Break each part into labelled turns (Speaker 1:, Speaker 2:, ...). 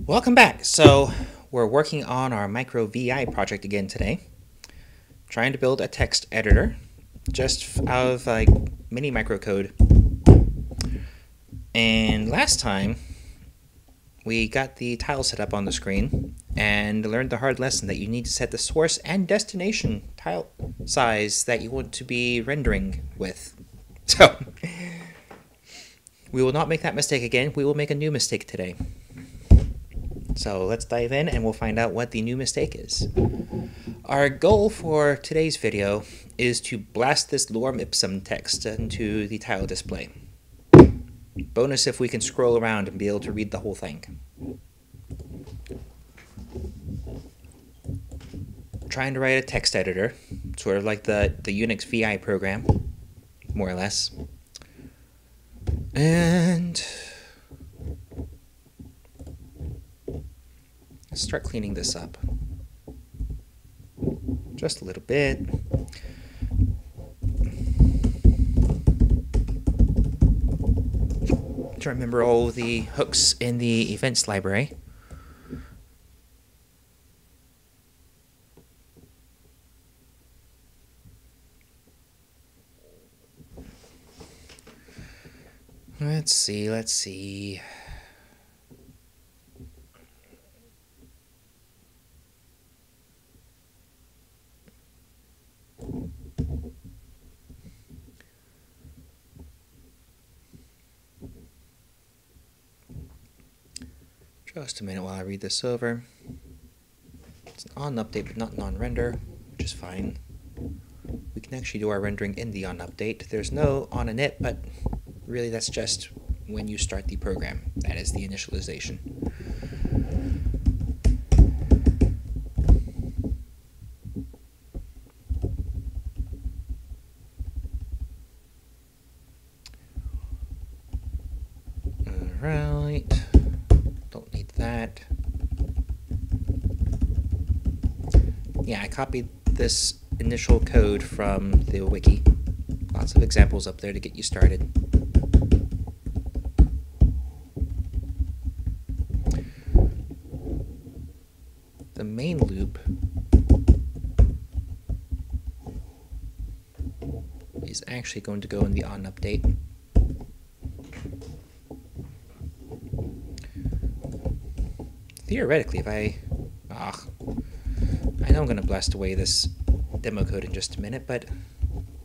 Speaker 1: Welcome back. So we're working on our micro VI project again today, trying to build a text editor just out of like mini microcode. And last time we got the tile set up on the screen and learned the hard lesson that you need to set the source and destination tile size that you want to be rendering with. So we will not make that mistake again. We will make a new mistake today. So let's dive in and we'll find out what the new mistake is. Our goal for today's video is to blast this lorem ipsum text into the tile display. Bonus if we can scroll around and be able to read the whole thing. Trying to write a text editor, sort of like the Unix VI program, more or less. And let's start cleaning this up. Just a little bit. To remember all the hooks in the events library. Let's see. Just a minute while I read this over. It's an on update but not non-render, which is fine. We can actually do our rendering in the on update. There's no on init, but really that's just when you start the program. That is the initialization. Alright. Don't need that. Yeah, I copied this initial code from the wiki. Lots of examples up there to get you started. The main loop is actually going to go in the on update. Theoretically, if I know I'm going to blast away this demo code in just a minute, but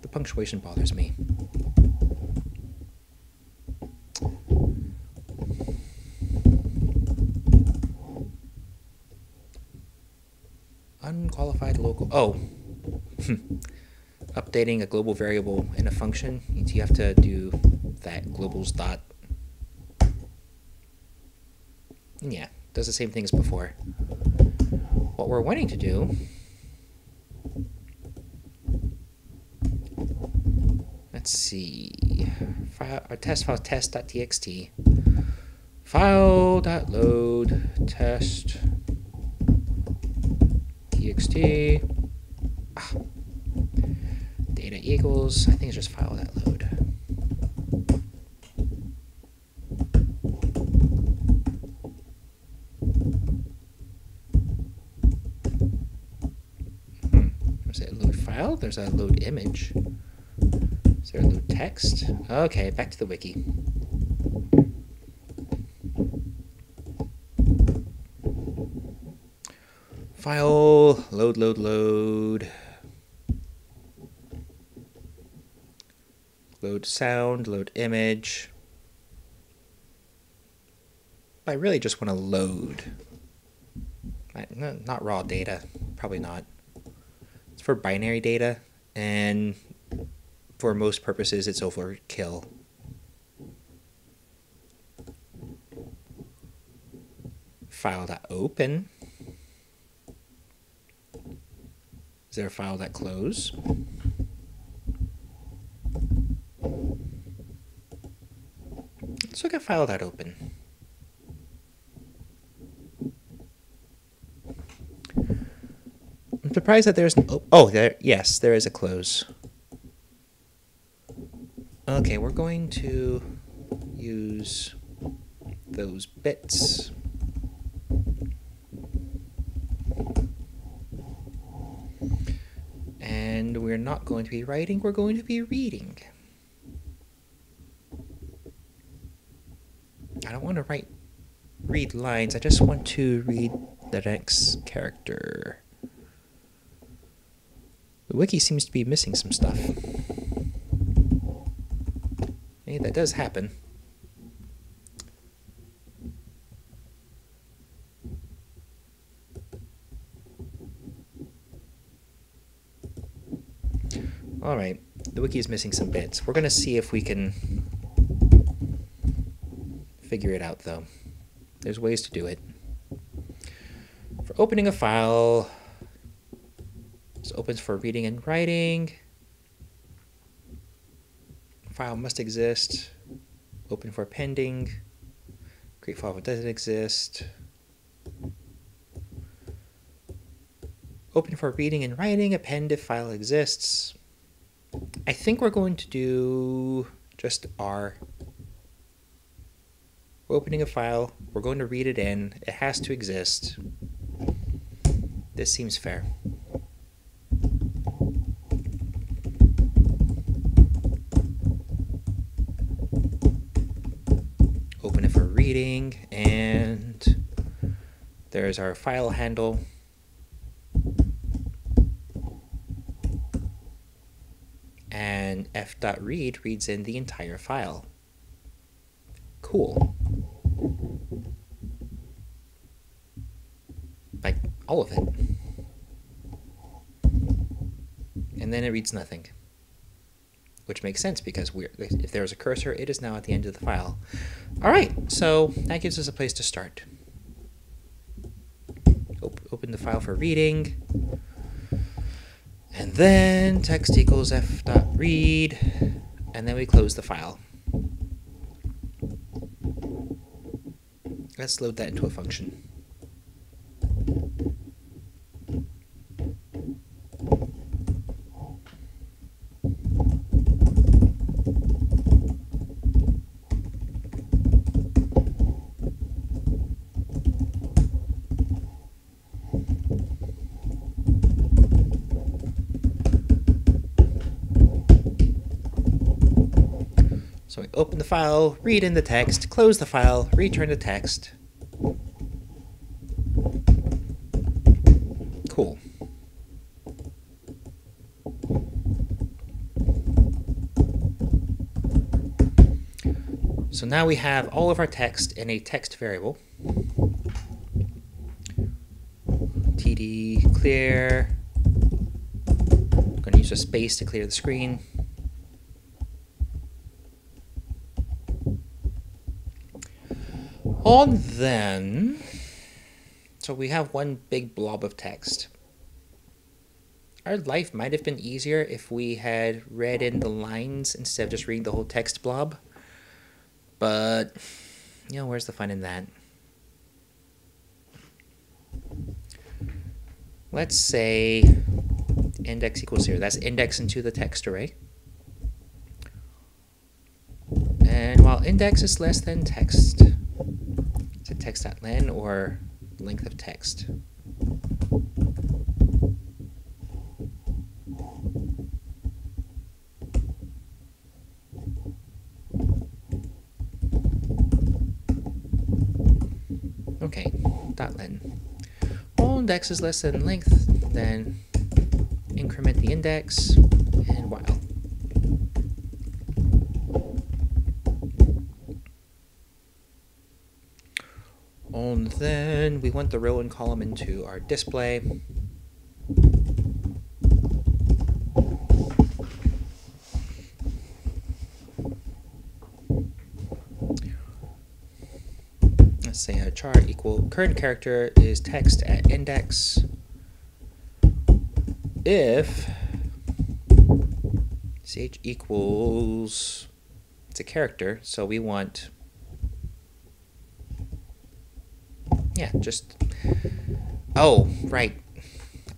Speaker 1: the punctuation bothers me. Unqualified local. Oh, updating a global variable in a function means you have to do that globals dot. Yeah, does the same thing as before. What we're wanting to do, let's see, our test file test.txt, file.load test txt, data equals, I think it's just file.load. There's a load file, there's a load image. Is there a load text? Okay, back to the wiki. File, load. Load sound, load image. I really just want to load. Not raw data, probably not. It's for binary data, and for most purposes it's overkill. File.open. Is there a file.close? Let's look at file.open. I'm surprised that there's yes, there is a close. Okay, we're going to use those bits. we're not going to be writing, we're going to be reading. I don't want to read lines, I just want to read the next character. The wiki seems to be missing some stuff. Hey, that does happen. Alright, the wiki is missing some bits. We're going to see if we can figure it out, though. There's ways to do it. For opening a file, this opens for reading and writing. File must exist. Open for pending. Create file if it doesn't exist. Open for reading and writing. Append if file exists. I think we're going to do just R. We're opening a file. We're going to read it in. It has to exist. This seems fair. Open it for reading, and there's our file handle. And f.read reads in the entire file. Cool. Like, all of it. And then it reads nothing. Which makes sense because if there was a cursor, it is now at the end of the file. Alright, so that gives us a place to start. Open the file for reading. And then text equals f.read, and then we close the file. Let's load that into a function. So we open the file, read in the text, close the file, return the text. Cool. So now we have all of our text in a text variable. TD clear. I'm going to use a space to clear the screen. And then, so we have one big blob of text. Our life might have been easier if we had read in the lines instead of just reading the whole text blob. But, you know, where's the fun in that? Let's say index equals 0. That's index into the text array. And while index is less than text, is it text.len or length of text? Okay, .len. While index is less than length, then increment the index and while. And then we want the row and column into our display. Let's say a char equal current character is text at index if ch equals, it's a character, so we want, yeah, just, oh, right.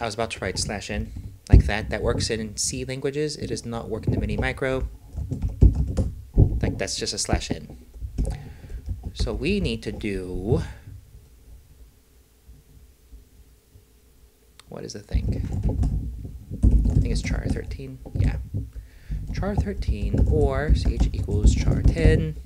Speaker 1: I was about to write /n like that. That works in C languages. It does not work in the mini micro. Like, that's just a /n. So we need to do, what is the thing? think it's char 13. Yeah. Char 13 or ch equals char 10.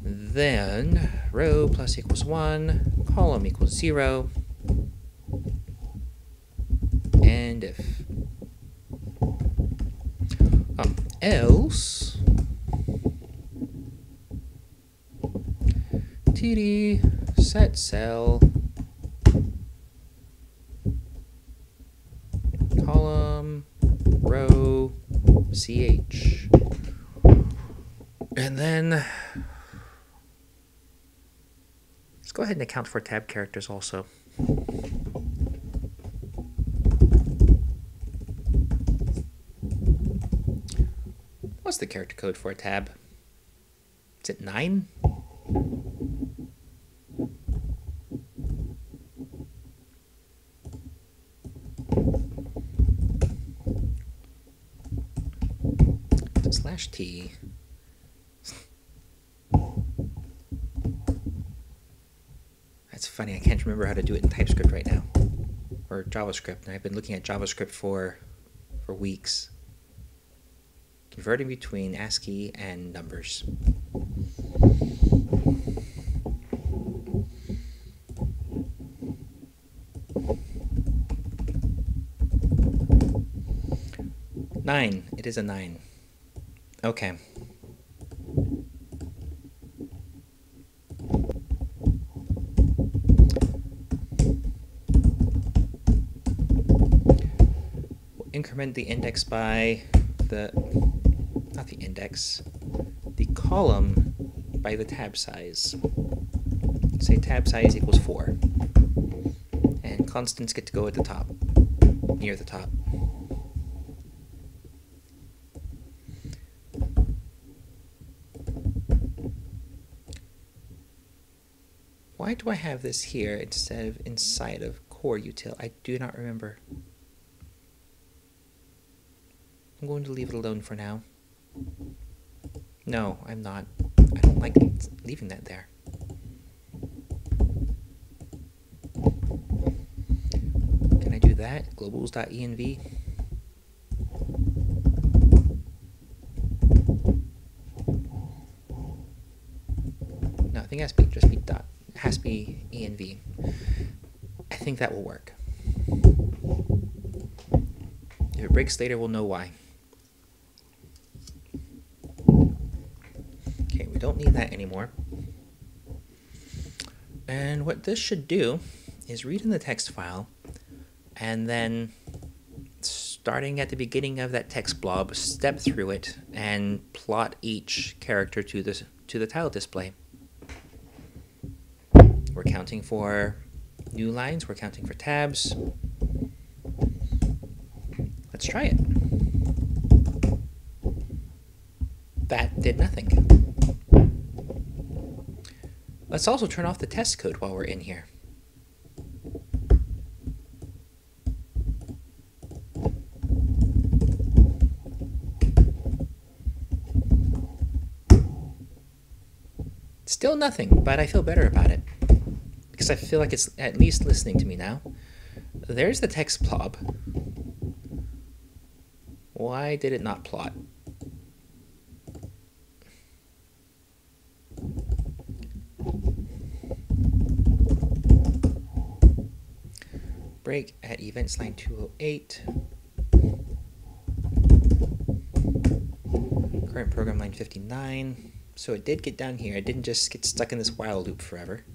Speaker 1: Then row plus equals 1, column equals 0. And if else td set cell column row ch, and then let's go ahead and account for tab characters also. What's the character code for a tab? Is it 9? /t. That's funny, I can't remember how to do it in TypeScript right now. Or JavaScript, and I've been looking at JavaScript for weeks. Converting between ASCII and numbers. Nine. It is a 9. Okay. We'll increment the index by not the index, the column by the tab size. Say tab size equals 4. And constants get to go at the top, near the top. Why do I have this here instead of inside of core util? I do not remember. I'm going to leave it alone for now. No, I'm not. I don't like leaving that there. Can I do that? Globals.env. No, I think it has to be just be dot. It has to be env. I think that will work. If it breaks later, we'll know why. Okay, we don't need that anymore. And what this should do is read in the text file, and then starting at the beginning of that text blob, step through it and plot each character to the tile display. We're counting for new lines, we're counting for tabs. Let's try it. That did nothing. Let's also turn off the test code while we're in here. Still nothing, but I feel better about it, because I feel like it's at least listening to me now. There's the text blob. Why did it not plot? Break at events line 208. Current program line 59. So it did get down here. It didn't just get stuck in this while loop forever.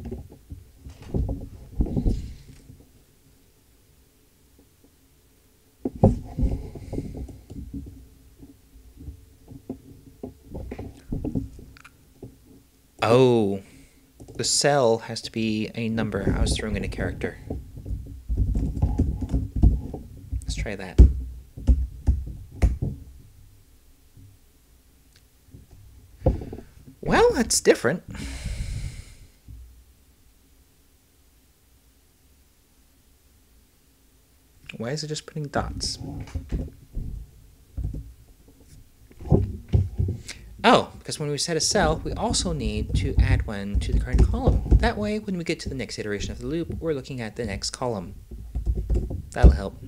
Speaker 1: Oh, the cell has to be a number. I was throwing in a character. Let's try that. Well, that's different. Why is it just putting dots? Oh, because when we set a cell, we also need to add one to the current column. That way, when we get to the next iteration of the loop, we're looking at the next column. That'll help.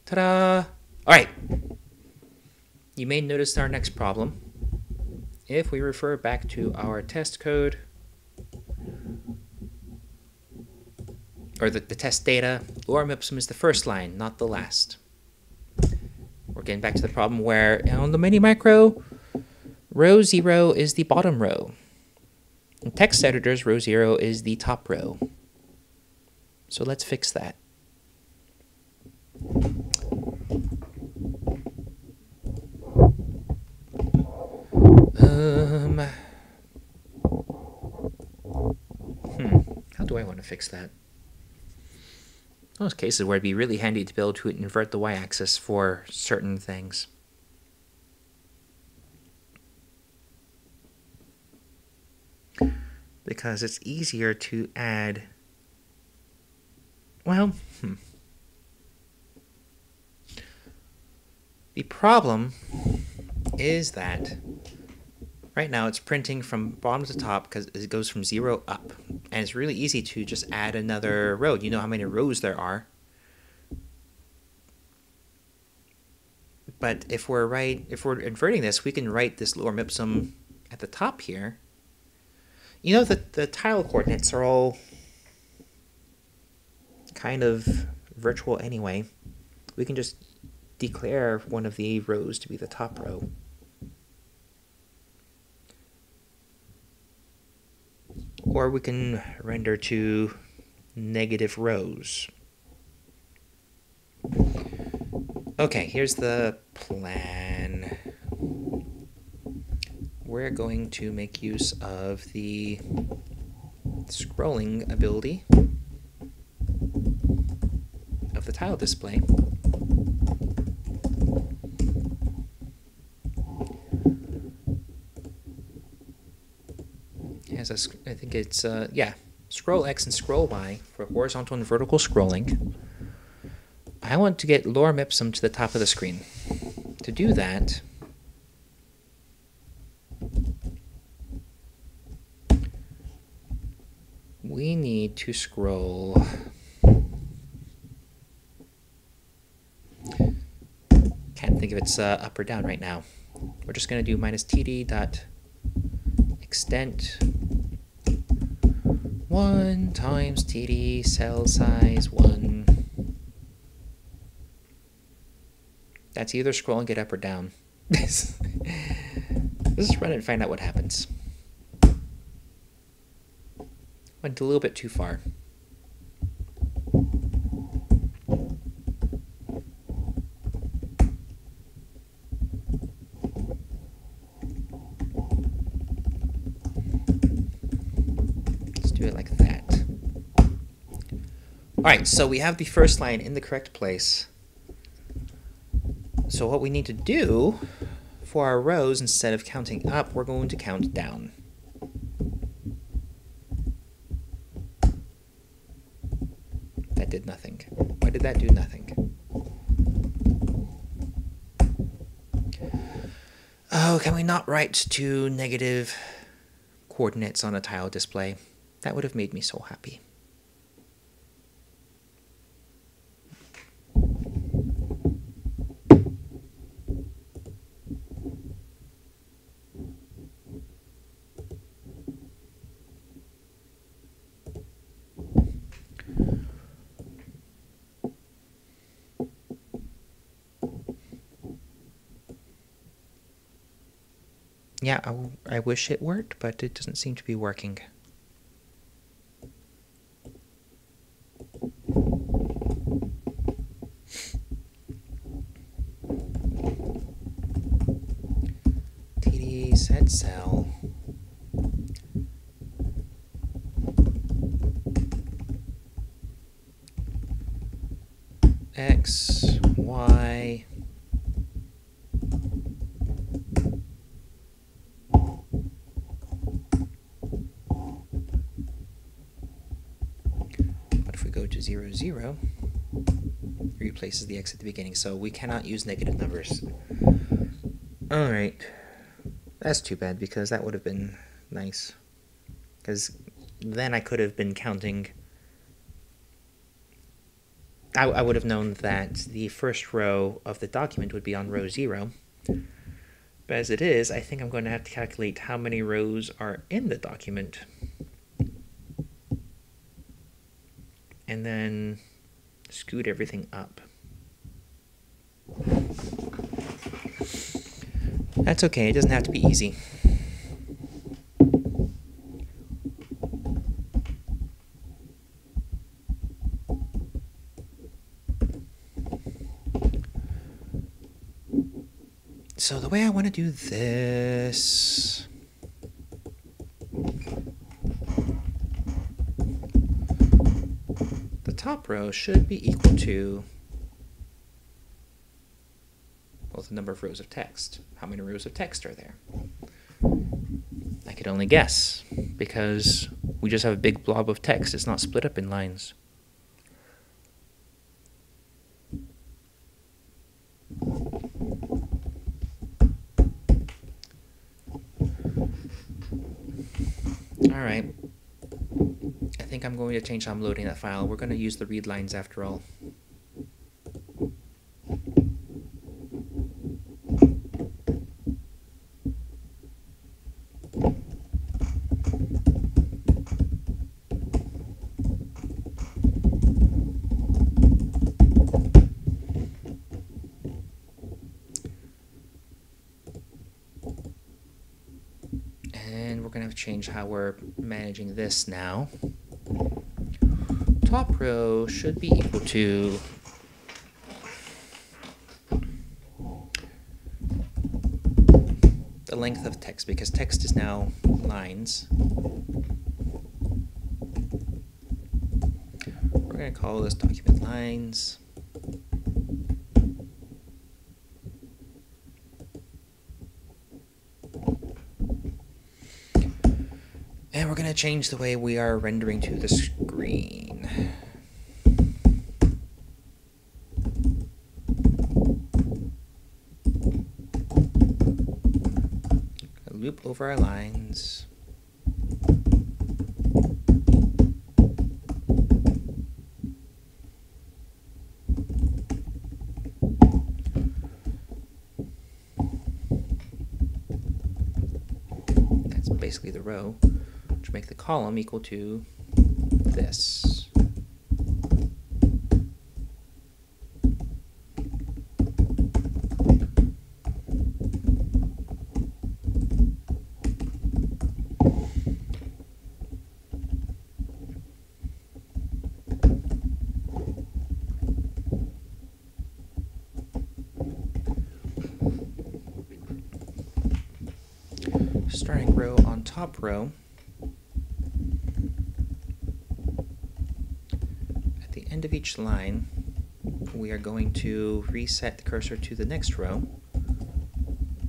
Speaker 1: Ta-da! Alright. You may notice our next problem. If we refer back to our test code, or the test data, lorem ipsum is the first line, not the last. We're getting back to the problem where on the mini macro, row 0 is the bottom row. In text editors, row 0 is the top row. So let's fix that. How do I want to fix that? Those cases where it'd be really handy to be able to invert the y-axis for certain things. Because it's easier to add, well, The problem is that right now it's printing from bottom to top because it goes from 0 up. And it's really easy to just add another row. You know how many rows there are. But if we're inverting this, we can write this lorem ipsum at the top here. You know that the tile coordinates are all kind of virtual anyway. We can just declare one of the rows to be the top row. Or we can render to negative rows. Okay, here's the plan. We're going to make use of the scrolling ability of the tile display. I think it's, scroll X and scroll Y for horizontal and vertical scrolling. I want to get lorem ipsum to the top of the screen. To do that, we need to scroll. Can't think if it's up or down right now. We're just going to do -td dot extent 1 times td cell size 1. That's either scroll and get up or down. Let's just run it and find out what happens. Went a little bit too far. Let's do it like that. All right, so we have the first line in the correct place. So what we need to do for our rows, instead of counting up, we're going to count down. That did nothing. Why did that do nothing? Oh, can we not write to negative coordinates on a tile display? That would have made me so happy. Yeah, I wish it worked, but it doesn't seem to be working. TD set cell. X, Y. Go to 0, 0, replaces the X at the beginning, so we cannot use negative numbers. Alright, that's too bad, because that would have been nice, because then I could have been counting I would have known that the first row of the document would be on row 0. But as it is, I think I'm going to have to calculate how many rows are in the document. And then scoot everything up. That's okay, it doesn't have to be easy. So the way I want to do this, the top row should be equal to, well, the number of rows of text. How many rows of text are there? I could only guess, because we just have a big blob of text. It's not split up in lines. All right, I think I'm going to change how I'm loading that file. We're going to use the read lines after all. And we're going to have to change how we're managing this now. Top row should be equal to the length of text, because text is now lines. We're going to call this document lines. And we're going to change the way we are rendering to the screen. Loop over our lines. That's basically the row. Make the column equal to this. Starting row on top row. End of each line, we are going to reset the cursor to the next row,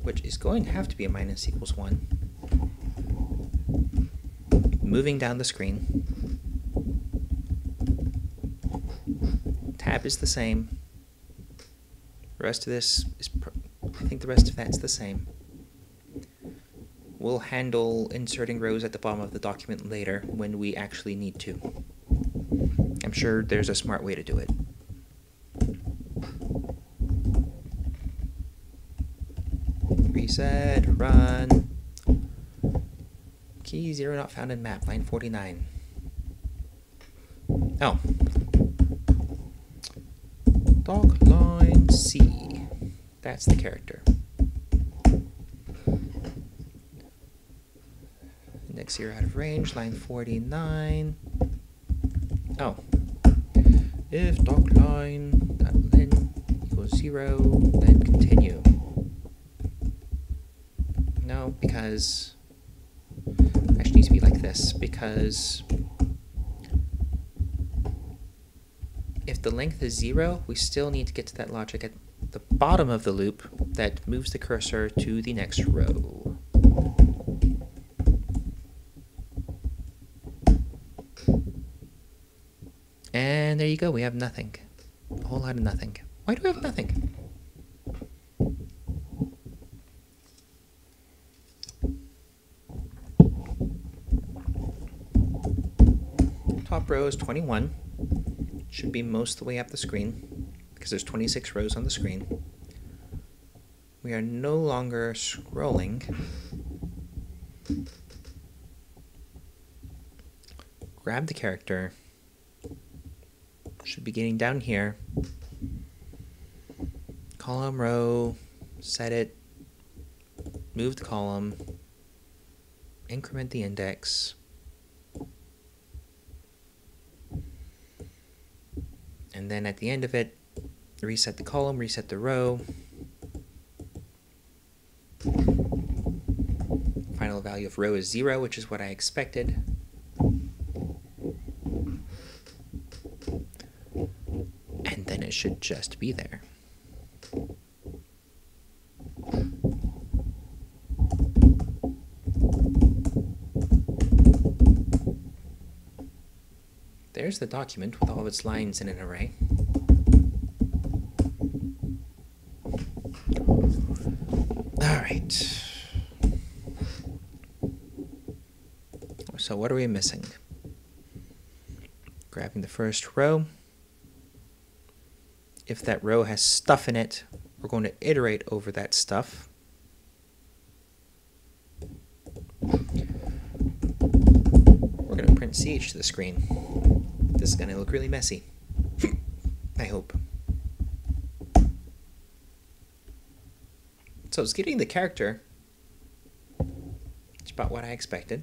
Speaker 1: which is going to have to be a minus equals 1. Moving down the screen. Tab is the same. The rest of this is, I think the rest of that's the same. We'll handle inserting rows at the bottom of the document later when we actually need to. I'm sure there's a smart way to do it. Reset, run. Key 0 not found in map, line 49. Oh. Dog line C. That's the character. Index 0 out of range, line 49. Oh. If docline.len equals 0, then continue. No, because it actually needs to be like this, because if the length is 0, we still need to get to that logic at the bottom of the loop that moves the cursor to the next row. And there you go, we have nothing. A whole lot of nothing. Why do we have nothing? Top row is 21. Should be most of the way up the screen because there's 26 rows on the screen. We are no longer scrolling. Grab the character. Should be getting down here. Column, row, set it, move the column, increment the index, and then at the end of it, reset the column, reset the row. Final value of row is 0, which is what I expected. And then it should just be there. There's the document with all of its lines in an array. All right. So what are we missing? Grabbing the first row. If that row has stuff in it, we're going to iterate over that stuff. We're going to print CH to the screen. This is going to look really messy. I hope. So it's getting the character. It's about what I expected.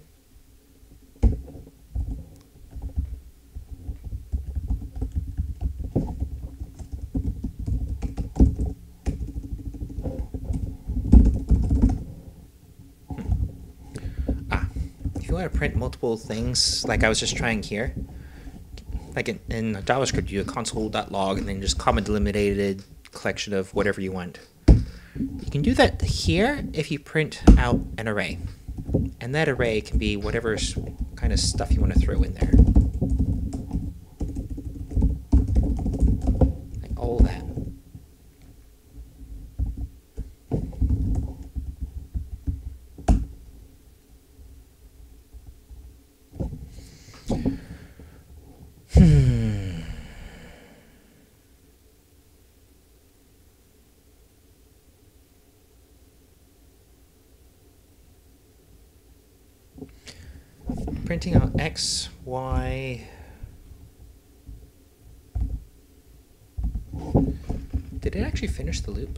Speaker 1: If you want to print multiple things, like I was just trying here, like in JavaScript, you do a console.log and then just comma delimited collection of whatever you want. You can do that here if you print out an array. And that array can be whatever kind of stuff you want to throw in there. Like all that. Printing out X, Y. Did it actually finish the loop?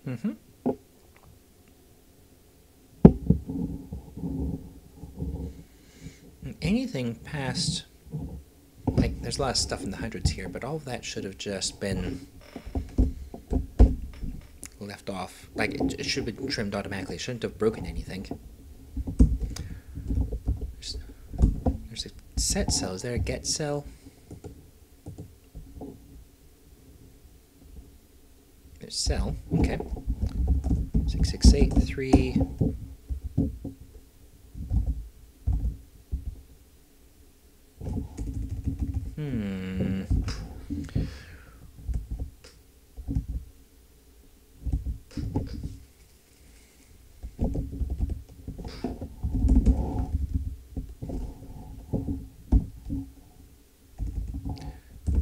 Speaker 1: Mm-hmm. Anything past, like, there's a lot of stuff in the hundreds here, but all of that should have just been left off. Like, it should have been trimmed automatically. It shouldn't have broken anything. There's a set cell. Is there a get cell? There's cell. Okay. 6683.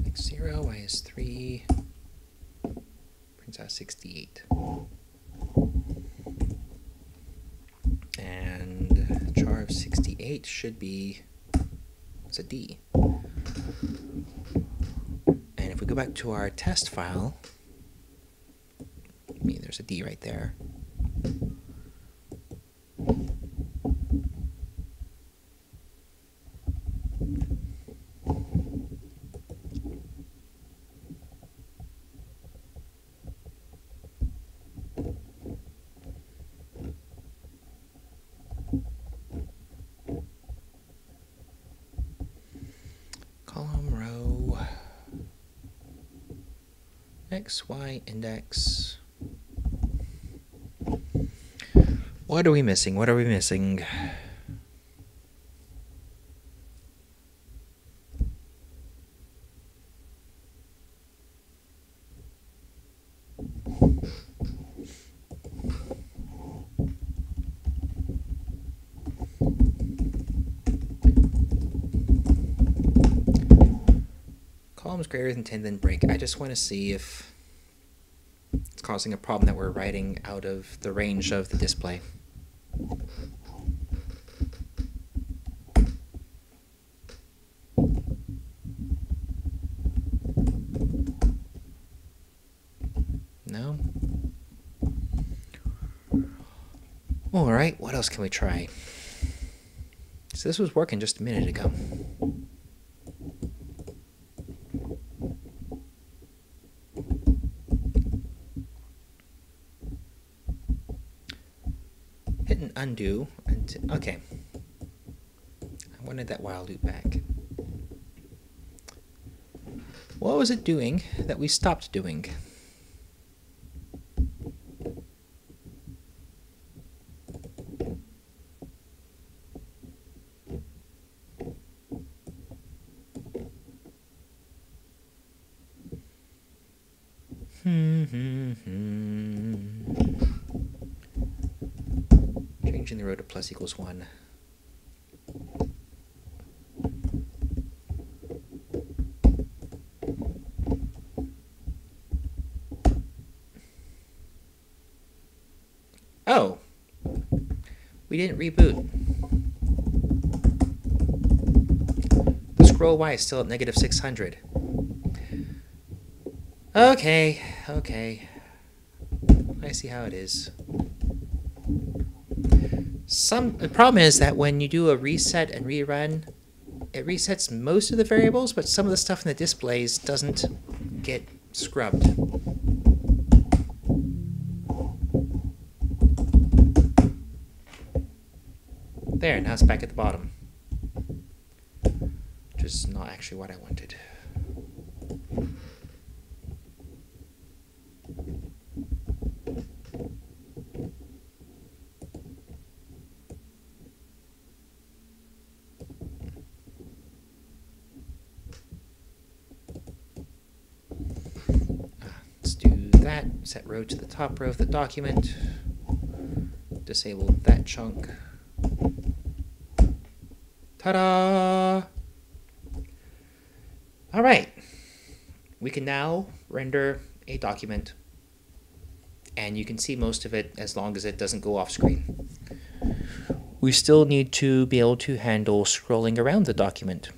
Speaker 1: X0, Y is 3, prints out 68. And char of 68 should be, it's a D. And if we go back to our test file, there's a D right there. Column, row, X, Y, index. What are we missing? What are we missing? columns greater than 10 then break. I just want to see if it's causing a problem that we're writing out of the range of the display. No? Alright, what else can we try? So this was working just a minute ago. Hit and undo. Okay. I wanted that while loop back. What was it doing that we stopped doing? Changing the row to plus equals 1. Oh! We didn't reboot. The scroll Y is still at negative 600. Okay, okay. I see how it is. The problem is that when you do a reset and rerun, it resets most of the variables, but some of the stuff in the displays doesn't get scrubbed. There, now it's back at the bottom. Which is not actually what I wanted. Let's do that. Set row to the top row of the document. Disable that chunk. Ta-da! All right. We can now render a document, and you can see most of it as long as it doesn't go off screen. We still need to be able to handle scrolling around the document,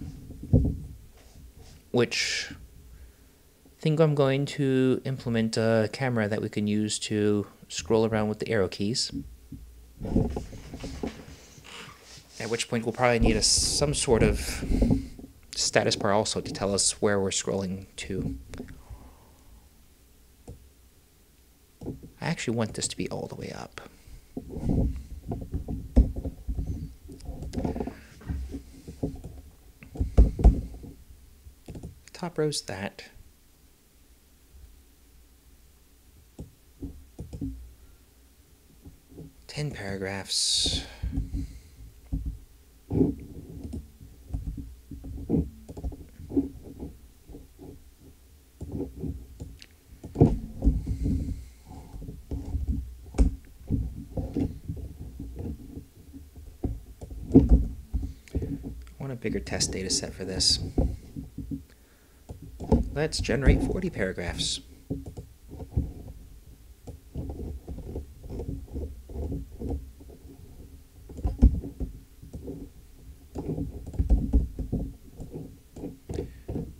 Speaker 1: which I think I'm going to implement a camera that we can use to scroll around with the arrow keys. At which point we'll probably need some sort of status bar also to tell us where we're scrolling to. I actually want this to be all the way up. Top row's that. Ten paragraphs. I want a bigger test data set for this. Let's generate 40 paragraphs.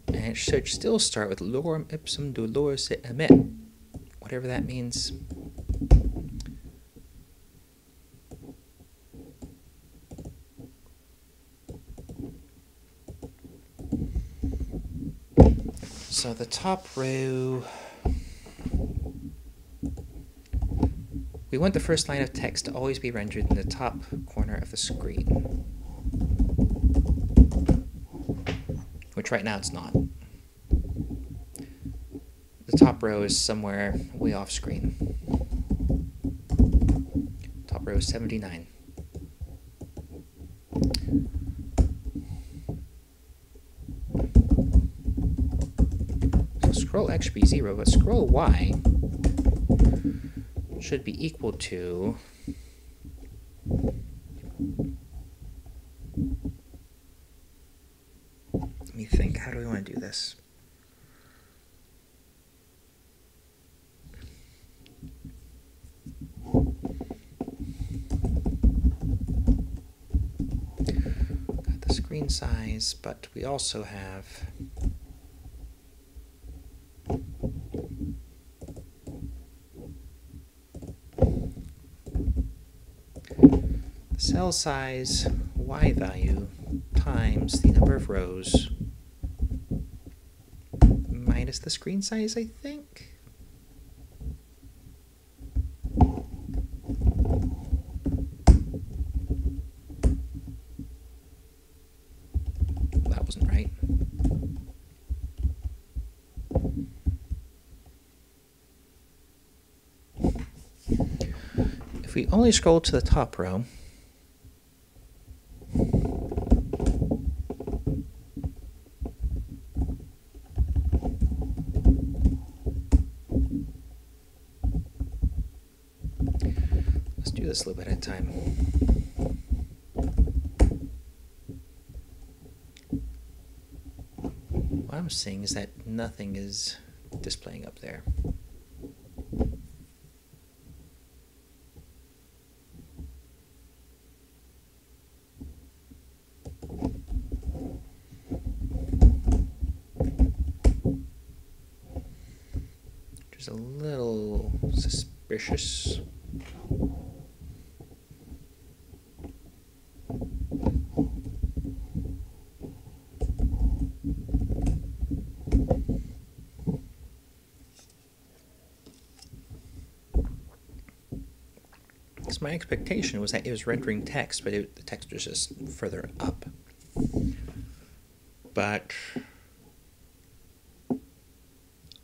Speaker 1: And it should still start with lorem ipsum dolores emit, whatever that means. So the top row, we want the first line of text to always be rendered in the top corner of the screen, which right now it's not. The top row is somewhere way off screen. Top row is 79. Scroll X should be 0, but scroll Y should be equal to let me think, how do we want to do this? screen size, but we also have the cell size Y value times the number of rows minus the screen size, I think. That wasn't right. If we only scroll to the top row, let's do this a little bit at a time. What I'm seeing is that nothing is displaying up there. Which is a little suspicious. So my expectation was that it was rendering text, but the text was just further up. But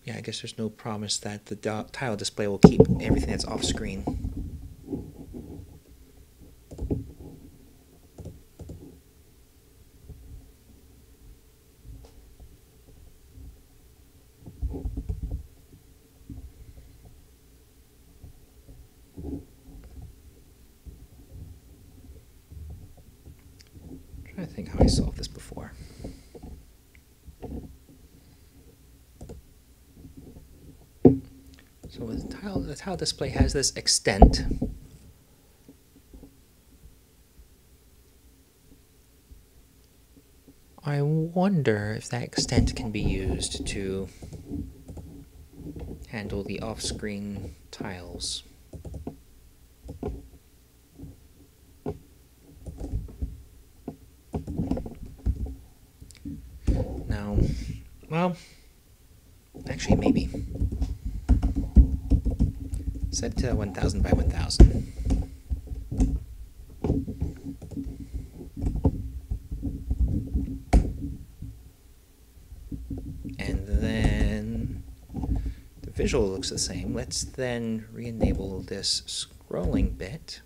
Speaker 1: yeah, I guess there's no promise that the tile display will keep everything that's off screen. I think how I solved this before. So the tile display has this extent. I wonder if that extent can be used to handle the off-screen tiles. Now, well, actually maybe. Set to 1000 by 1000. And then the visual looks the same. Let's then re-enable this scrolling bit.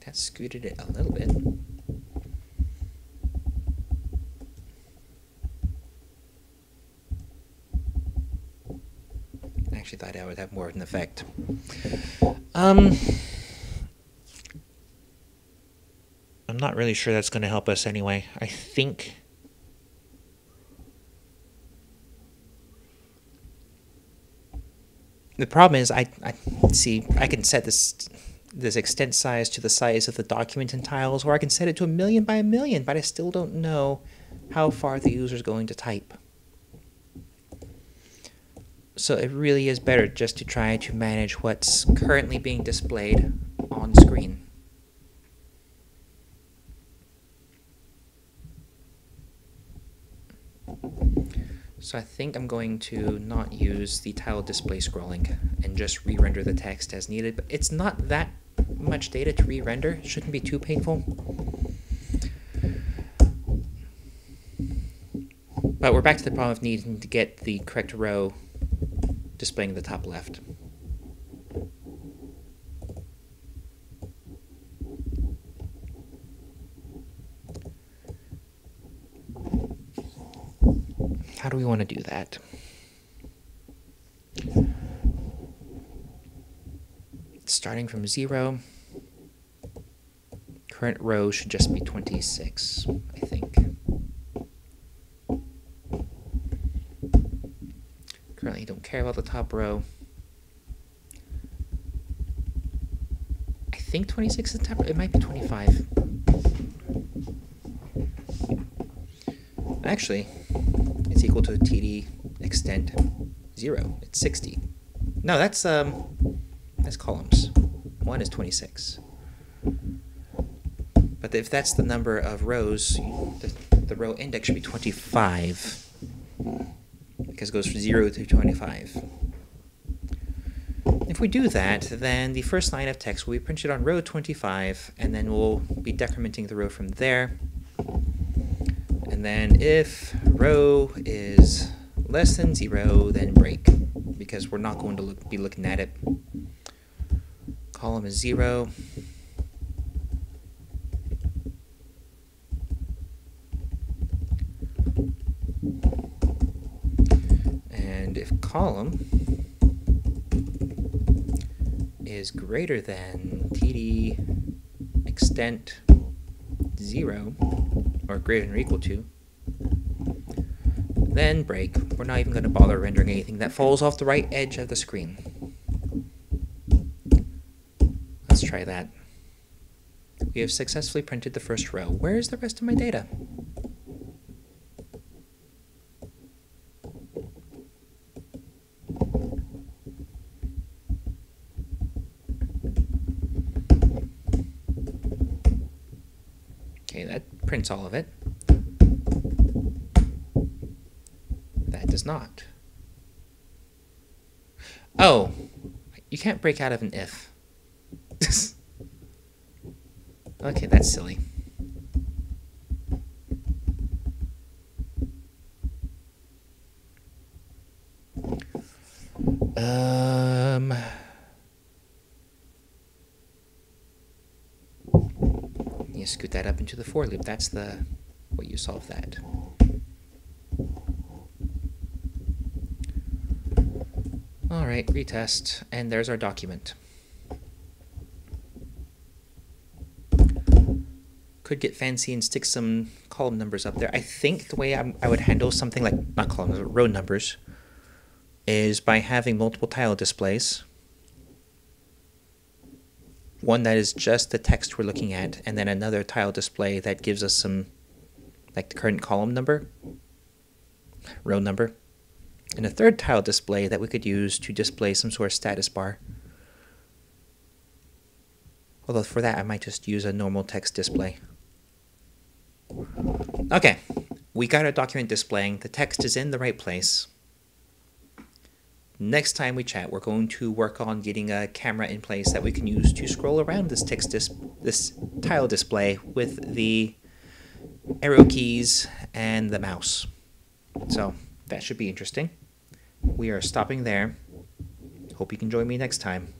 Speaker 1: That scooted it a little bit. I actually thought that would have more of an effect. I'm not really sure that's going to help us anyway. I think the problem is I can set this extent size to the size of the document in tiles, or I can set it to 1,000,000 by 1,000,000, but I still don't know how far the user is going to type. So it really is better just to try to manage what's currently being displayed on screen. So I think I'm going to not use the tile display scrolling and just re-render the text as needed, but it's not that much data to re-render. It shouldn't be too painful. But we're back to the problem of needing to get the correct row displaying the top left. How do we want to do that? Starting from 0, current row should just be 26, I think. Currently don't care about the top row. think 26 is the top. It might be 25. Actually, it's equal to TD extent 0. It's 60. No, that's columns. 1 is 26. But if that's the number of rows, the row index should be 25. Because it goes from 0 to 25. If we do that, then the first line of text will be printed on row 25, and then we'll be decrementing the row from there. And then if row is less than 0, then break, because we're not going to be looking at it. Column is 0. And if column is greater than TD extent 0, or greater than or equal to, then break. We're not even going to bother rendering anything that falls off the right edge of the screen. Let's try that. We have successfully printed the first row. Where is the rest of my data? Okay, that prints all of it. That does not. Oh, you can't break out of an if. Okay, that's silly. You scoot that up into the for loop. That's the way you solve that. All right, retest, and there's our document. Could get fancy and stick some column numbers up there. I think the way I would handle something like, not columns, but row numbers, is by having multiple tile displays. One that is just the text we're looking at, and then another tile display that gives us some, like the current column number, row number, and a third tile display that we could use to display some sort of status bar. Although for that I might just use a normal text display. Okay, we got our document displaying. The text is in the right place. Next time we chat, we're going to work on getting a camera in place that we can use to scroll around this this tile display with the arrow keys and the mouse. So that should be interesting. We are stopping there. Hope you can join me next time.